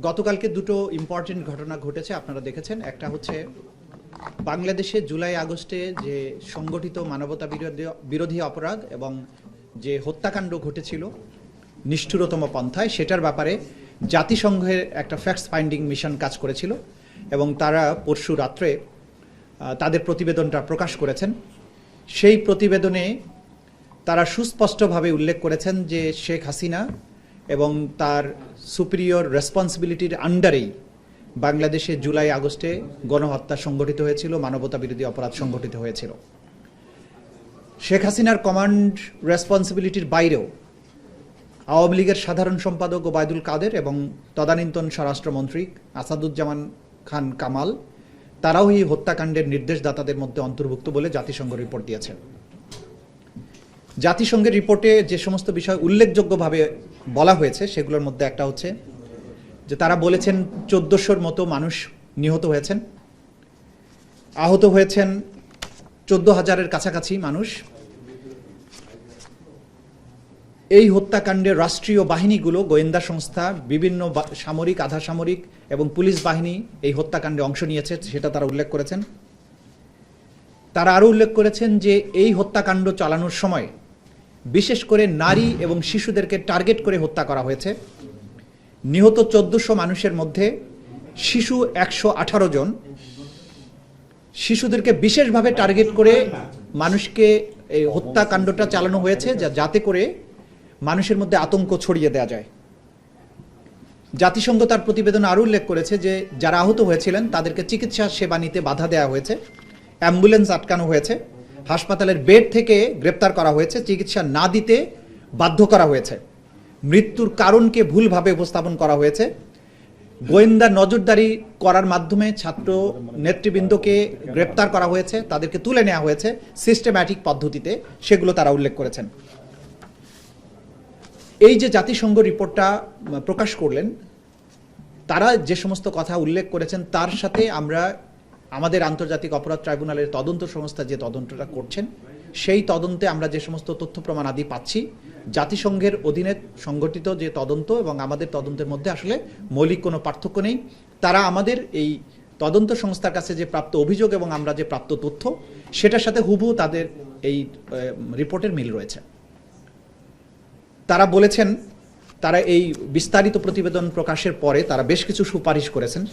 গতকালকে দুটো ইম্পর্টেন্ট ঘটনা ঘটেছে, আপনারা দেখেছেন। একটা হচ্ছে বাংলাদেশে জুলাই আগস্টে যে সংগঠিত মানবতা বিরোধী অপরাধ এবং যে হত্যাকাণ্ড ঘটেছিল নিষ্ঠুরতম পন্থায়, সেটার ব্যাপারে জাতিসংঘের একটা ফ্যাক্টস ফাইন্ডিং মিশন কাজ করেছিল এবং তারা পরশু রাত্রে তাদের প্রতিবেদনটা প্রকাশ করেছেন। সেই প্রতিবেদনে তারা সুস্পষ্টভাবে উল্লেখ করেছেন যে শেখ হাসিনা এবং তার সুপিরিয়র রেসপন্সিবিলিটির আন্ডারেই বাংলাদেশে জুলাই আগস্টে গণহত্যা সংগঠিত হয়েছিল, মানবতা বিরোধী অপরাধ সংগঠিত হয়েছিল। শেখ হাসিনার কমান্ড রেসপন্সিবিলিটির বাইরেও আওয়ামী লীগের সাধারণ সম্পাদক ওবায়দুল কাদের এবং তদানীন্তন স্বরাষ্ট্রমন্ত্রী আসাদুজ্জামান খান কামাল, তারাও এই হত্যাকাণ্ডের নির্দেশদাতাদের মধ্যে অন্তর্ভুক্ত বলে জাতিসংঘ রিপোর্ট দিয়েছে। জাতিসংঘের রিপোর্টে যে সমস্ত বিষয় উল্লেখযোগ্যভাবে বলা হয়েছে সেগুলোর মধ্যে একটা হচ্ছে যে তারা বলেছেন 1400-র মতো মানুষ নিহত হয়েছেন, আহত হয়েছেন 14,000-এর কাছাকাছি মানুষ। এই হত্যাকাণ্ডে রাষ্ট্রীয় বাহিনীগুলো, গোয়েন্দা সংস্থা, বিভিন্ন সামরিক, আধা সামরিক এবং পুলিশ বাহিনী এই হত্যাকাণ্ডে অংশ নিয়েছে, সেটা তারা উল্লেখ করেছেন। তারা আরও উল্লেখ করেছেন যে এই হত্যাকাণ্ড চালানোর সময় বিশেষ করে নারী এবং শিশুদেরকে টার্গেট করে হত্যা করা হয়েছে। নিহত 1400 মানুষের মধ্যে শিশু 118 জন। শিশুদেরকে বিশেষভাবে টার্গেট করে মানুষকে এই হত্যাকাণ্ডটা চালানো হয়েছে যাতে করে মানুষের মধ্যে আতঙ্ক ছড়িয়ে দেওয়া যায়। জাতিসংঘ তার প্রতিবেদনে আরও উল্লেখ করেছে যে যারা আহত হয়েছিলেন তাদেরকে চিকিৎসা সেবা নিতে বাধা দেওয়া হয়েছে, অ্যাম্বুলেন্স আটকানো হয়েছে, হাসপাতালের বেড থেকে গ্রেপ্তার করা হয়েছে, চিকিৎসা না দিতে বাধ্য করা হয়েছে, মৃত্যুর কারণকে ভুলভাবে উপস্থাপন করা হয়েছে, গোয়েন্দা নজরদারি করার মাধ্যমে ছাত্র নেতৃবৃন্দকে গ্রেপ্তার করা হয়েছে, তাদেরকে তুলে নেওয়া হয়েছে সিস্টেম্যাটিক পদ্ধতিতে, সেগুলো তারা উল্লেখ করেছেন। এই যে জাতিসংঘ রিপোর্টটা প্রকাশ করলেন, তারা যে সমস্ত কথা উল্লেখ করেছেন তার সাথে আমরা আমাদের আন্তর্জাতিক অপরাধ ট্রাইব্যুনালের তদন্ত সংস্থা যে তদন্তটা করছেন সেই তদন্তে আমরা যে সমস্ত তথ্য প্রমাণ আদি পাচ্ছি, জাতিসংঘের অধীনে সংগঠিত যে তদন্ত এবং আমাদের তদন্তের মধ্যে আসলে মৌলিক কোনো পার্থক্য নেই। তারা আমাদের এই তদন্ত সংস্থার কাছে যে প্রাপ্ত অভিযোগ এবং আমরা যে প্রাপ্ত তথ্য সেটার সাথে হুবহু তাদের এই রিপোর্টের মিল রয়েছে। তারা বলেছেন তারা এই বিস্তারিত প্রতিবেদন প্রকাশের পরে তারা বেশ কিছু সুপারিশ করেছেন।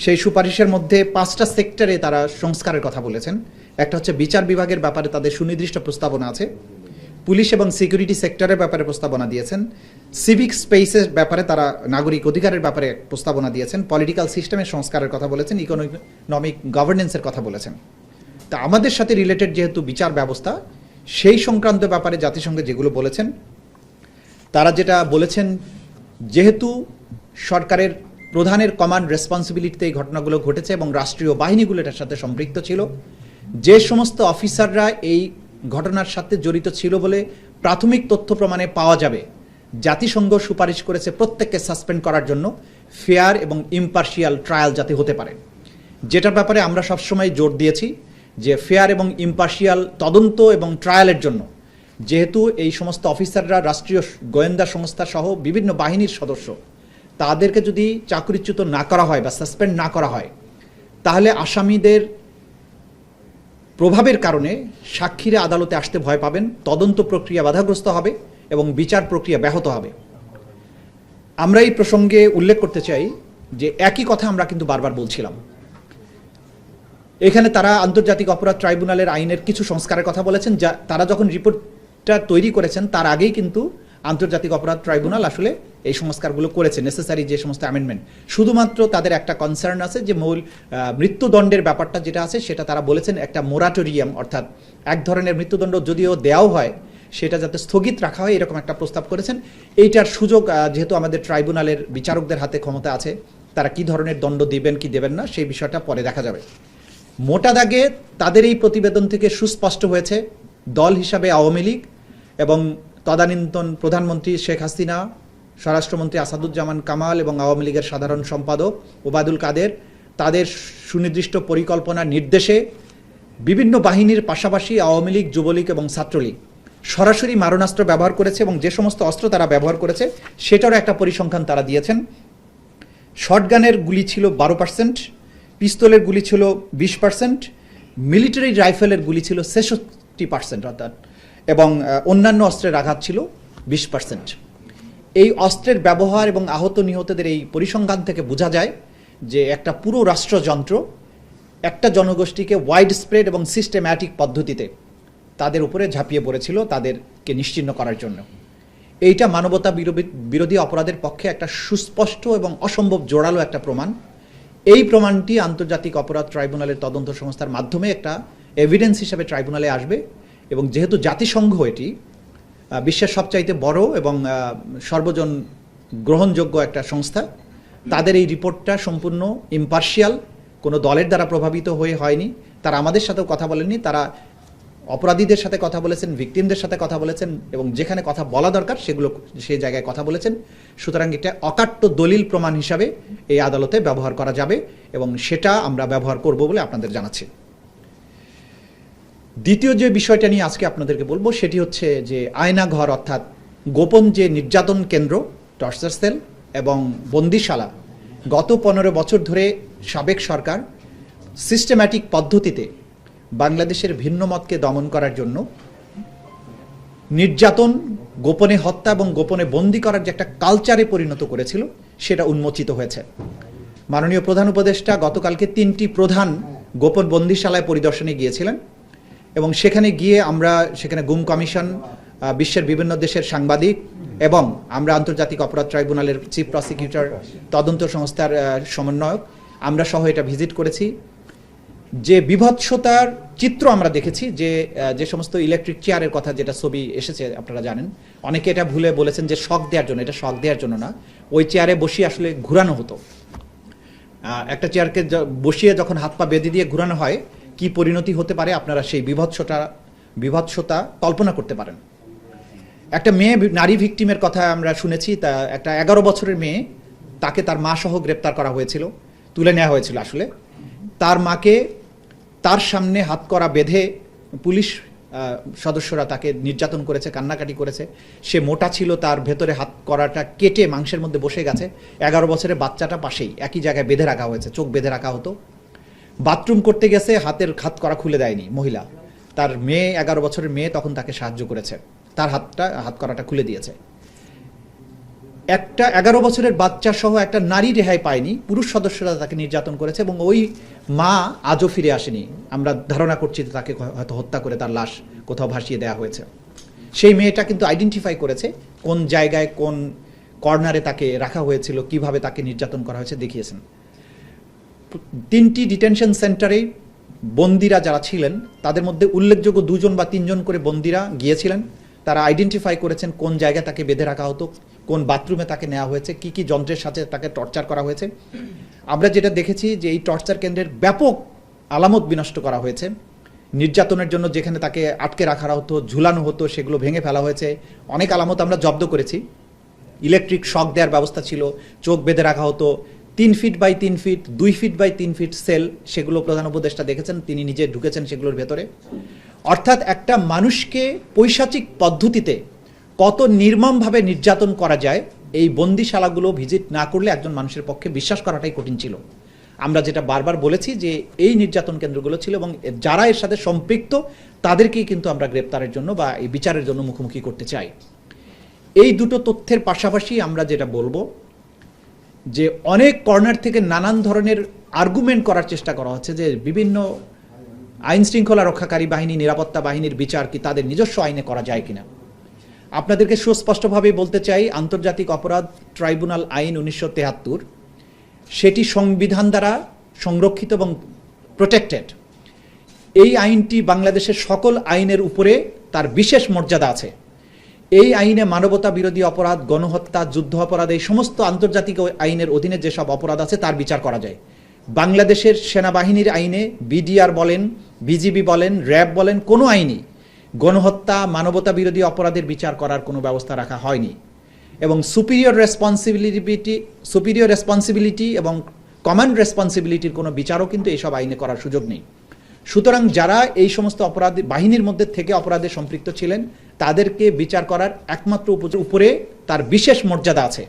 সেই সুপারিশের মধ্যে 5টা সেক্টরে তারা সংস্কারের কথা বলেছেন। একটা হচ্ছে বিচার বিভাগের ব্যাপারে তাদের সুনির্দিষ্ট প্রস্তাবনা আছে, পুলিশ এবং সিকিউরিটি সেক্টরের ব্যাপারে প্রস্তাবনা দিয়েছেন, সিভিক স্পেসের ব্যাপারে তারা নাগরিক অধিকারের ব্যাপারে প্রস্তাবনা দিয়েছেন, পলিটিক্যাল সিস্টেমের সংস্কারের কথা বলেছেন, ইকোনমিক গভর্নেন্সের কথা বলেছেন। তা আমাদের সাথে রিলেটেড যেহেতু বিচার ব্যবস্থা, সেই সংক্রান্ত ব্যাপারে জাতিসংঘে যেগুলো বলেছেন, তারা যেটা বলেছেন যেহেতু সরকারের প্রধানের কমান্ড রেসপন্সিবিলিটিতে এই ঘটনাগুলো ঘটেছে এবং রাষ্ট্রীয় বাহিনীগুলো এটার সাথে সম্পৃক্ত ছিল, যে সমস্ত অফিসাররা এই ঘটনার সাথে জড়িত ছিল বলে প্রাথমিক তথ্য প্রমাণে পাওয়া যাবে, জাতিসংঘ সুপারিশ করেছে প্রত্যেককে সাসপেন্ড করার জন্য, ফেয়ার এবং ইম্পার্শিয়াল ট্রায়াল যাতে হতে পারে। যেটার ব্যাপারে আমরা সবসময় জোর দিয়েছি যে ফেয়ার এবং ইম্পার্শিয়াল তদন্ত এবং ট্রায়ালের জন্য যেহেতু এই সমস্ত অফিসাররা রাষ্ট্রীয় গোয়েন্দা সংস্থা সহ বিভিন্ন বাহিনীর সদস্য, তাদেরকে যদি চাকরিচ্যুত না করা হয় বা সাসপেন্ড না করা হয় তাহলে আসামিদের প্রভাবের কারণে সাক্ষীরা আদালতে আসতে ভয় পাবেন, তদন্ত প্রক্রিয়া বাধাগ্রস্ত হবে এবং বিচার প্রক্রিয়া ব্যাহত হবে। আমরা এই প্রসঙ্গে উল্লেখ করতে চাই যে একই কথা আমরা কিন্তু বারবার বলছিলাম। এখানে তারা আন্তর্জাতিক অপরাধ ট্রাইব্যুনালের আইনের কিছু সংস্কারের কথা বলেছেন, যা তারা যখন রিপোর্টটা তৈরি করেছেন তার আগেই কিন্তু আন্তর্জাতিক অপরাধ ট্রাইব্যুনাল আসলে এই সংস্কারগুলো করেছে, নেসেসারি যে সমস্ত অ্যামেন্ডমেন্ট। শুধুমাত্র তাদের একটা কনসার্ন আছে যে মৃত্যুদণ্ডের ব্যাপারটা যেটা আছে সেটা তারা বলেছেন একটা মোরাটোরিয়াম, অর্থাৎ এক ধরনের মৃত্যুদণ্ড যদিও দেওয়াও হয় সেটা যাতে স্থগিত রাখা হয় এরকম একটা প্রস্তাব করেছেন। এইটার সুযোগ যেহেতু আমাদের ট্রাইব্যুনালের বিচারকদের হাতে ক্ষমতা আছে, তারা কি ধরনের দণ্ড দিবেন কি দেবেন না সেই বিষয়টা পরে দেখা যাবে। মোটা দাগে তাদের এই প্রতিবেদন থেকে সুস্পষ্ট হয়েছে দল হিসাবে আওয়ামী লীগ এবং তদানীন্তন প্রধানমন্ত্রী শেখ হাসিনা, স্বরাষ্ট্রমন্ত্রী আসাদুজ্জামান কামাল এবং আওয়ামী লীগের সাধারণ সম্পাদক ওবায়দুল কাদের তাদের সুনির্দিষ্ট পরিকল্পনা নির্দেশে বিভিন্ন বাহিনীর পাশাপাশি আওয়ামী লীগ, যুবলীগ এবং ছাত্রলীগ সরাসরি মারণাস্ত্র ব্যবহার করেছে এবং যে সমস্ত অস্ত্র তারা ব্যবহার করেছে সেটারও একটা পরিসংখ্যান তারা দিয়েছেন। শটগানের গুলি ছিল 12%, পিস্তলের গুলি ছিল 20%, মিলিটারি রাইফেলের গুলি ছিল 66% অর্থাৎ, এবং অন্যান্য অস্ত্রের আঘাত ছিল 20%। এই অস্ত্রের ব্যবহার এবং আহত নিহতদের এই পরিসংখ্যান থেকে বোঝা যায় যে একটা পুরো রাষ্ট্রযন্ত্র একটা জনগোষ্ঠীকে ওয়াইড স্প্রেড এবং সিস্টেম্যাটিক পদ্ধতিতে তাদের উপরে ঝাঁপিয়ে পড়েছিল তাদেরকে নিশ্চিহ্ন করার জন্য। এইটা মানবতা বিরোধী অপরাধের পক্ষে একটা সুস্পষ্ট এবং অসম্ভব জোরালো একটা প্রমাণ। এই প্রমাণটি আন্তর্জাতিক অপরাধ ট্রাইব্যুনালের তদন্ত সংস্থার মাধ্যমে একটা এভিডেন্স হিসেবে ট্রাইব্যুনালে আসবে, এবং যেহেতু জাতিসংঘ এটি বিশ্বের সবচাইতে বড় এবং সর্বজন গ্রহণযোগ্য একটা সংস্থা, তাদের এই রিপোর্টটা সম্পূর্ণ ইম্পার্শিয়াল, কোনো দলের দ্বারা প্রভাবিত হয়ে হয়নি। তারা আমাদের সাথেও কথা বলেননি, তারা অপরাধীদের সাথে কথা বলেছেন, ভিকটিমদের সাথে কথা বলেছেন, এবং যেখানে কথা বলা দরকার সেগুলো সেই জায়গায় কথা বলেছেন। সুতরাং এটা অকাট্য দলিল প্রমাণ হিসাবে এই আদালতে ব্যবহার করা যাবে, এবং সেটা আমরা ব্যবহার করব বলে আপনাদের জানাচ্ছি। দ্বিতীয় যে বিষয়টা নিয়ে আজকে আপনাদেরকে বলবো সেটি হচ্ছে যে আয়নাঘর অর্থাৎ গোপন যে নির্যাতন কেন্দ্র, টর্চার সেল এবং বন্দিশালা, গত 15 বছর ধরে সাবেক সরকার সিস্টেম্যাটিক পদ্ধতিতে বাংলাদেশের ভিন্ন মতকে দমন করার জন্য নির্যাতন, গোপনে হত্যা এবং গোপনে বন্দী করার যে একটা কালচারে পরিণত করেছিল সেটা উন্মোচিত হয়েছে। মাননীয় প্রধান উপদেষ্টা গতকালকে 3টি প্রধান গোপন বন্দিশালায় পরিদর্শনে গিয়েছিলেন, এবং সেখানে গিয়ে আমরা সেখানে গুম কমিশন, বিশ্বের বিভিন্ন দেশের সাংবাদিক এবং আমরা আন্তর্জাতিক অপরাধ ট্রাইব্যুনালের চিফ প্রসিকিউটর, তদন্ত সংস্থার সমন্বয়ক, আমরা সহ এটা ভিজিট করেছি। যে বিভৎসতার চিত্র আমরা দেখেছি, যে সমস্ত ইলেকট্রিক চেয়ারের কথা, যেটা ছবি এসেছে আপনারা জানেন, অনেকে এটা ভুলে বলেছেন যে শক দেওয়ার জন্য, এটা শক দেওয়ার জন্য না, ওই চেয়ারে বসিয়ে আসলে ঘুরানো হতো। একটা চেয়ারকে বসিয়ে যখন হাত পা বেঁধে দিয়ে ঘুরানো হয় কি পরিণতি হতে পারে আপনারা সেই বিভৎসতা কল্পনা করতে পারেন। একটা মেয়ে, নারী ভিকটিমের কথা আমরা শুনেছি, তা একটা 11 বছরের মেয়ে, তাকে তার মা সহ গ্রেপ্তার করা হয়েছিল, তুলে নেওয়া হয়েছিল। আসলে তার মাকে তার সামনে হাত করা বেঁধে পুলিশ সদস্যরা তাকে নির্যাতন করেছে, কান্নাকাটি করেছে। সে মোটা ছিল, তার ভেতরে হাত করাটা কেটে মাংসের মধ্যে বসে গেছে। 11 বছরের বাচ্চাটা পাশেই একই জায়গায় বেঁধে রাখা হয়েছে, চোখ বেঁধে রাখা হতো। বাথরুম করতে গেছে, হাত করা খুলে দেয়নি মহিলা, তার মেয়ে 11 বছরের মেয়ে তখন তাকে সাহায্য করেছে, তার হাত করাটা খুলে দিয়েছে। একটা 11 বছরের বাচ্চা সহ একটা নারী রেহাই পায়নি, পুরুষ সদস্যরা তাকে নির্যাতন করেছে, এবং ওই মা আজও ফিরে আসেনি। আমরা ধারণা করছি তাকে হয়তো হত্যা করে তার লাশ কোথাও ভাসিয়ে দেওয়া হয়েছে। সেই মেয়েটা কিন্তু আইডেন্টিফাই করেছে কোন জায়গায় কোন কর্নারে তাকে রাখা হয়েছিল, কিভাবে তাকে নির্যাতন করা হয়েছে দেখিয়েছেন। 3টি ডিটেনশন সেন্টারে বন্দিরা যারা ছিলেন তাদের মধ্যে উল্লেখযোগ্য 2জন বা 3জন করে বন্দিরা গিয়েছিলেন। তারা আইডেন্টিফাই করেছেন কোন জায়গায় তাকে বেঁধে রাখা হতো, কোন বাথরুমে তাকে নেওয়া হয়েছে, কি কি যন্ত্রের সাথে তাকে টর্চার করা হয়েছে। আমরা যেটা দেখেছি যে এই টর্চার কেন্দ্রের ব্যাপক আলামত বিনষ্ট করা হয়েছে। নির্যাতনের জন্য যেখানে তাকে আটকে রাখা হতো, ঝুলানো হতো, সেগুলো ভেঙে ফেলা হয়েছে। অনেক আলামত আমরা জব্দ করেছি। ইলেকট্রিক শক দেওয়ার ব্যবস্থা ছিল, চোখ বেঁধে রাখা হতো। 3 feet by 3 feet, 2 feet by 3 feet cell, সেগুলো প্রধান উপদেষ্টা দেখেছেন, তিনি নিজে ঢুকেছেন সেগুলোর ভেতরে। অর্থাৎ একটা মানুষকে পৈশাচিক পদ্ধতিতে কত নির্মমভাবে নির্যাতন করা যায়, এই বন্দিশালাগুলো ভিজিট না করলে একজন মানুষের পক্ষে বিশ্বাস করাটাই কঠিন ছিল। আমরা যেটা বারবার বলেছি যে এই নির্যাতন কেন্দ্রগুলো ছিল, এবং যারা এর সাথে সম্পৃক্ত তাদেরকেই কিন্তু আমরা গ্রেপ্তারের জন্য বা এই বিচারের জন্য মুখোমুখি করতে চাই। এই দুটো তথ্যের পাশাপাশি আমরা যেটা বলবো যে অনেক কর্নার থেকে নানান ধরনের আর্গুমেন্ট করার চেষ্টা করা হচ্ছে যে বিভিন্ন আইন শৃঙ্খলা রক্ষাকারী বাহিনী, নিরাপত্তা বাহিনীর বিচার কি তাদের নিজস্ব আইনে করা যায় কিনা। আপনাদেরকে সুস্পষ্টভাবে বলতে চাই, আন্তর্জাতিক অপরাধ ট্রাইব্যুনাল আইন 1973 সেটি সংবিধান দ্বারা সংরক্ষিত এবং প্রোটেক্টেড। এই আইনটি বাংলাদেশের সকল আইনের উপরে তার বিশেষ মর্যাদা আছে। এই আইনে মানবতা বিরোধী অপরাধ, গণহত্যা, যুদ্ধ অপরাধ, এই সমস্ত আন্তর্জাতিক আইনের অধীনে যেসব অপরাধ আছে তার বিচার করা যায়। বাংলাদেশের সেনাবাহিনীর আইনে, বিডিআর বলেন, বিজিবি বলেন, র্যাব বলেন, কোনো আইনই গণহত্যা, মানবতা বিরোধী অপরাধের বিচার করার কোনো ব্যবস্থা রাখা হয়নি। এবং সুপিরিয়র রেসপন্সিবিলিটি এবং কমন রেসপন্সিবিলিটির কোনো বিচারও কিন্তু এইসব আইনে করার সুযোগ নেই। সুতরাং যারা এই সমস্ত অপরাধ বাহিনীর মধ্যে থেকে অপরাধে সম্পৃক্ত ছিলেন তাদেরকে বিচার করার একমাত্র উপরে তার বিশেষ মর্যাদা আছে।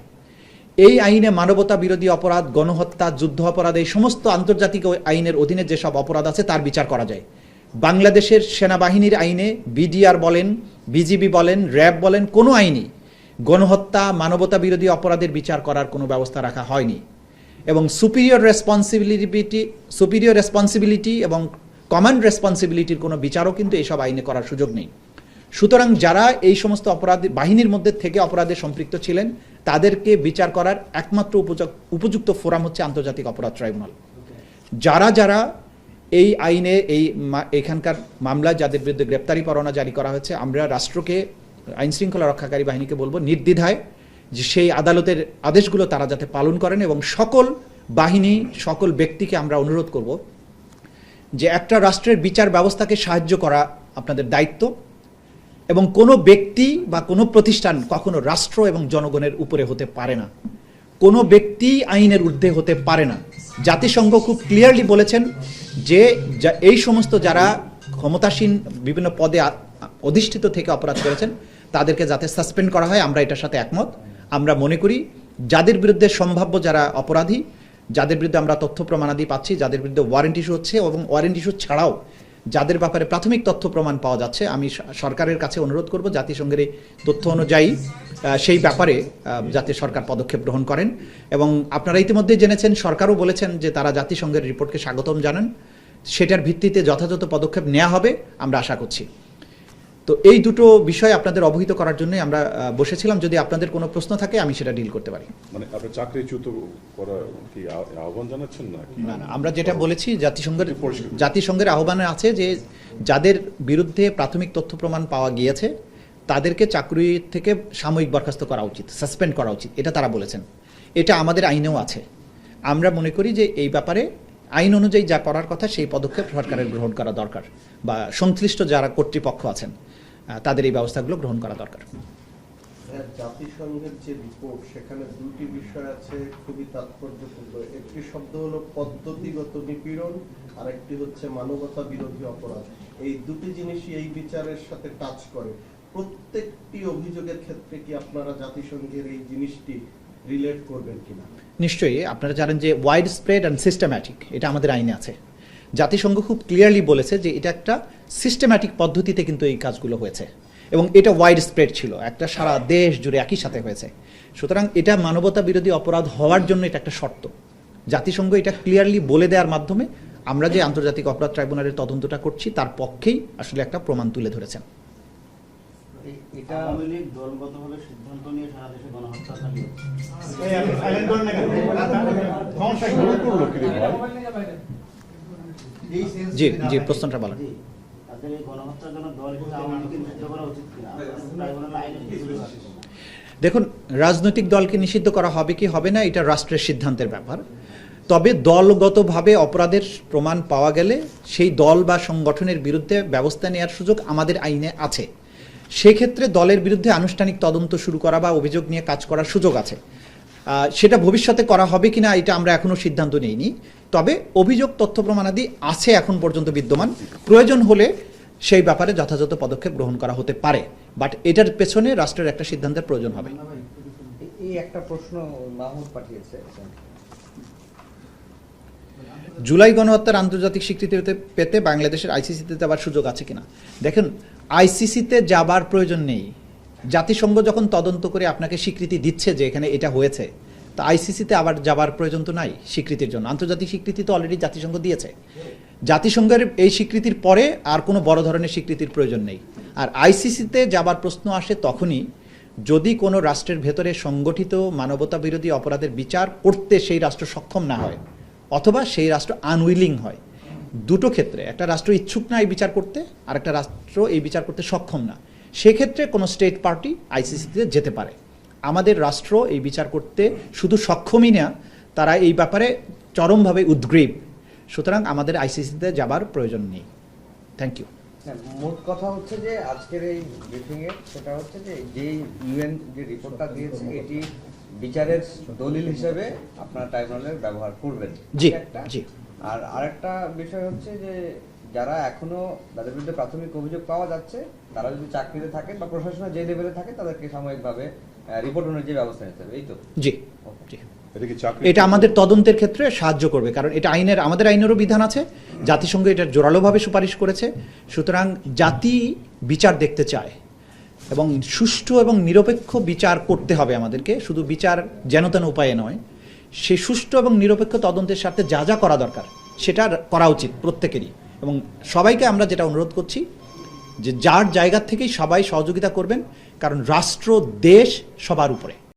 এই আইনে মানবতা বিরোধী অপরাধ, গণহত্যা, যুদ্ধ অপরাধ, এই সমস্ত আন্তর্জাতিক আইনের অধীনে যেসব অপরাধ আছে তার বিচার করা যায়। বাংলাদেশের সেনাবাহিনীর আইনে বিডিআর বলেন, বিজিবি বলেন, র্যাব বলেন, কোনো আইনই গণহত্যা, মানবতা বিরোধী অপরাধের বিচার করার কোনো ব্যবস্থা রাখা হয়নি। এবং সুপিরিয়র রেসপন্সিবিলিটি এবং কমান্ড রেসপন্সিবিলিটির কোনো বিচারও কিন্তু এইসব আইনে করার সুযোগ নেই। সুতরাং যারা এই সমস্ত অপরাধ বাহিনীর মধ্যে থেকে অপরাধে সম্পৃক্ত ছিলেন তাদেরকে বিচার করার একমাত্র উপযুক্ত ফোরাম হচ্ছে আন্তর্জাতিক অপরাধ ট্রাইব্যুনাল। যারা এই আইনে এখানকার মামলায় যাদের বিরুদ্ধে গ্রেপ্তারি পরোয়ানা জারি করা হয়েছে, আমরা রাষ্ট্রকে, আইন শৃঙ্খলা রক্ষাকারী বাহিনীকে বলবো নির্দ্বিধায় যে সেই আদালতের আদেশগুলো তারা যাতে পালন করেন, এবং সকল বাহিনী, সকল ব্যক্তিকে আমরা অনুরোধ করব যে একটা রাষ্ট্রের বিচার ব্যবস্থাকে সাহায্য করা আপনাদের দায়িত্ব, এবং কোনো ব্যক্তি বা কোনো প্রতিষ্ঠান কখনো রাষ্ট্র এবং জনগণের উপরে হতে পারে না। কোনো ব্যক্তি আইনের ঊর্ধ্বে হতে পারে না। জাতিসংঘ খুব ক্লিয়ারলি বলেছেন যে এই সমস্ত যারা ক্ষমতাসীন বিভিন্ন পদে অধিষ্ঠিত থেকে অপরাধ করেছেন তাদেরকে যাতে সাসপেন্ড করা হয়, আমরা এটার সাথে একমত। আমরা মনে করি যাদের বিরুদ্ধে সম্ভাব্য যারা অপরাধী, যাদের বিরুদ্ধে আমরা তথ্য প্রমাণাদি পাচ্ছি, যাদের বিরুদ্ধে ওয়ারেন্ট ইস্যু হচ্ছে এবং ওয়ারেন্ট ইস্যু ছাড়াও যাদের ব্যাপারে প্রাথমিক তথ্য প্রমাণ পাওয়া যাচ্ছে, আমি সরকারের কাছে অনুরোধ করব জাতিসংঘের এই তথ্য অনুযায়ী সেই ব্যাপারে যাতে সরকার পদক্ষেপ গ্রহণ করেন। এবং আপনারা ইতিমধ্যে জেনেছেন, সরকারও বলেছেন যে তারা জাতিসংঘের রিপোর্টকে স্বাগতম জানান, সেটার ভিত্তিতে যথাযথ পদক্ষেপ নেওয়া হবে আমরা আশা করছি। তো এই দুটো বিষয় আপনাদের অবহিত করার জন্য আমরা বসেছিলাম। যদি আপনাদের কোনো প্রশ্ন থাকে আমি সেটা ডিল করতে পারি। মানে আপনি চাকরিচ্যুত করার কি আহ্বান জানাচ্ছেন না? না, আমরা যেটা বলেছি জাতিসংঘের আহ্বানে আছে যে যাদের বিরুদ্ধে প্রাথমিক তথ্য প্রমাণ পাওয়া গিয়েছে তাদেরকে চাকরি থেকে সাময়িক বরখাস্ত করা উচিত, সাসপেন্ড করা উচিত, এটা তারা বলেছেন। এটা আমাদের আইনেও আছে। আমরা মনে করি যে এই ব্যাপারে আইন অনুযায়ী যা করার কথা সেই পদক্ষেপ সরকারের গ্রহণ করা দরকার, বা সংশ্লিষ্ট যারা কর্তৃপক্ষ আছেন তাদের এই ব্যবস্থাগুলো গ্রহণ করা দরকার। জাতিসংঘের যে রিপোর্ট, সেখানে দুটি বিষয় আছে খুবই তাৎপর্যপূর্ণ। একটি শব্দ হলো পদ্ধতিগত নিপীড়ন, আর একটি হচ্ছে মানবতা বিরোধী অপরাধ। এই দুটি জিনিসই এই বিচারের সাথে টাচ করে। প্রত্যেকটি অভিযোগের ক্ষেত্রে কি আপনারা জাতিসংঘের এই জিনিসটি রিলেট করবেন কিনা? নিশ্চয়ই। আপনারা জানেন যে ওয়াইড স্প্রেড অ্যান্ড সিস্টেম্যাটিক, এটা আমাদের আইনে আছে। জাতিসংঘ খুব ক্লিয়ারলি বলেছে যে এটা একটা সিস্টেম্যাটিক পদ্ধতিতে কিন্তু এই কাজগুলো হয়েছে, এবং এটা ওয়াইড স্প্রেড ছিল, একটা সারা দেশ জুড়ে একই সাথে হয়েছে। সুতরাং এটা মানবতা বিরোধী অপরাধ হওয়ার জন্য এটা একটা শর্ত। জাতিসংঘ এটা ক্লিয়ারলি বলে দেওয়ার মাধ্যমে আমরা যে আন্তর্জাতিক অপরাধ ট্রাইব্যুনালের তদন্তটা করছি তার পক্ষেই আসলে একটা প্রমাণ তুলে ধরেছেন। এটা আওয়ামী লীগ দলগতভাবে সিদ্ধান্ত নিয়ে সারা দেশে গণহত্যা চালিয়েছে। জি জি, প্রশ্নটা বলেন। তাদের এই গণহত্যার জন্য দল হিসেবে আওয়ামী লীগকে নিষিদ্ধ করা উচিত কিনা? ট্রাইব্যুনাল আইনে দেখুন, রাজনৈতিক দলকে নিষিদ্ধ করা হবে কি হবে না এটা রাষ্ট্রের সিদ্ধান্তের ব্যাপার। তবে দলগতভাবে অপরাধের প্রমাণ পাওয়া গেলে সেই দল বা সংগঠনের বিরুদ্ধে ব্যবস্থা নেওয়ার সুযোগ আমাদের আইনে আছে। সেক্ষেত্রে দলের বিরুদ্ধে আনুষ্ঠানিক তদন্ত শুরু করা বা অভিযোগ নিয়ে কাজ করার সুযোগ আছে। সেটা ভবিষ্যতে করা হবে কিনা এটা আমরা এখনো সিদ্ধান্ত নেইনি। তবে অভিযোগ, তথ্য প্রমাণাদি আছে এখন পর্যন্ত বিদ্যমান। প্রয়োজন হলে সেই ব্যাপারে যথাযথ পদক্ষেপ গ্রহণ করা হতে পারে, বাট এটার পেছনে রাষ্ট্রের একটা সিদ্ধান্তের প্রয়োজন হবে। এই একটা প্রশ্ন মাহমুদ পাঠিয়েছে। জুলাই গণহত্যার আন্তর্জাতিক স্বীকৃতি পেতে বাংলাদেশের আইসিসিতে যাবার সুযোগ আছে কিনা? দেখেন, আইসিসিতে যাবার প্রয়োজন নেই। জাতিসংঘ যখন তদন্ত করে আপনাকে স্বীকৃতি দিচ্ছে যে এখানে এটা হয়েছে, তা আইসিসিতে আবার যাবার প্রয়োজন তো নাই স্বীকৃতির জন্য। আন্তর্জাতিক স্বীকৃতি তো অলরেডি জাতিসংঘ দিয়েছে। জাতিসংঘের এই স্বীকৃতির পরে আর কোনো বড় ধরনের স্বীকৃতির প্রয়োজন নেই। আর আইসিসিতে যাবার প্রশ্ন আসে তখনই যদি কোনো রাষ্ট্রের ভেতরে সংগঠিত মানবতা বিরোধী অপরাধের বিচার করতে সেই রাষ্ট্র সক্ষম না হয়, অথবা সেই রাষ্ট্র আনউইলিং হয়। দুটো ক্ষেত্রে, একটা রাষ্ট্র ইচ্ছুক না এই বিচার করতে, আর একটা রাষ্ট্র এই বিচার করতে সক্ষম না, সেক্ষেত্রে কোনো স্টেট পার্টি আইসিসিতে যেতে পারে। আমাদের রাষ্ট্র এই বিচার করতে শুধু সক্ষমই না, তারা এই ব্যাপারে চরমভাবে উদ্গ্রীব। সুতরাং আমাদের আইসিসিতে যাবার প্রয়োজন নেই। Thank you. মোট কথা হচ্ছে যে আজকের এই ব্রিফিংয়ে সেটা হচ্ছে যে যেই ইউএন যে রিপোর্টটা দিয়েছে এটি বিচারের দলিল হিসেবে আপনারা ট্রাইব্যুনালের ব্যবহার করবেন। জি একটা। জি। আর আরেকটা বিষয় হচ্ছে যে যারা এখনো তাদের বিরুদ্ধে প্রাথমিক অভিযোগ পাওয়া যাচ্ছে, তারা যদি চাকরিতে থাকেন বা প্রশাসনের যে লেভেলে থাকে তাদেরকে সাময়িকভাবে রিপোর্ট অনুযায়ী ব্যবস্থা নিতে হবে, এই তো? জি জি। এটা কি চাকরি এটা আমাদের তদন্তের ক্ষেত্রে সাহায্য করবে, কারণ এটা আমাদের আইনেরও বিধান আছে, জাতিসংঘ এটা জোরালোভাবে সুপারিশ করেছে। সুতরাং জাতি বিচার দেখতে চায় এবং সুষ্ঠু এবং নিরপেক্ষ বিচার করতে হবে আমাদেরকে, শুধু বিচার যেন তেন উপায়ে নয়। সেই সুষ্ঠু এবং নিরপেক্ষ তদন্তের সাথে যা যা করা দরকার সেটা করা উচিত প্রত্যেকেরই। এবং সবাইকে আমরা যেটা অনুরোধ করছি যে যার জায়গা থেকেই সবাই সহযোগিতা করবেন, কারণ রাষ্ট্র দেশ সবার উপরে।